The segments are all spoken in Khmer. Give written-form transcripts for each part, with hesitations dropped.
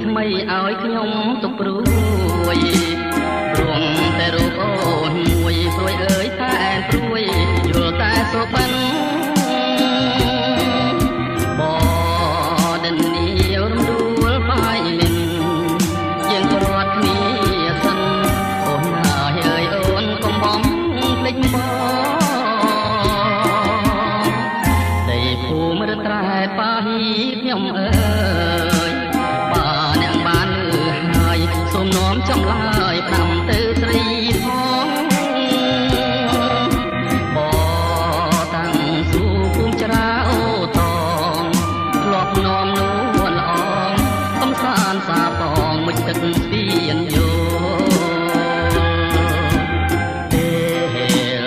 ថ្មីឲ្យខ្ញុំទុកព្រួយព្រមតែរូបអូនមួយព្រួយអើយតែព្រួយយល់តែសុបិនបដិននេះរំដួលបាយមិនយើងក៏រត់គ្នាសិនអូនហើយអើយអូនកុំបំភ្លេចបងដីភូមិរត្រែប៉ាហ៊ីខ្ញុំអើយអ្នកបានលឺហើយសូមនាំចំឡើយផ្ដាំទៅស្រីផងបតាំងស៊ូគុំច្រាអូតងធ្លាប់នាំនួនល្អកំសាន្តសាបងមុជទឹកស្ពានយោពេ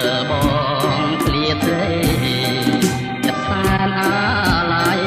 លបងឃ្លាតទេចិត្តសានអាឡ័យ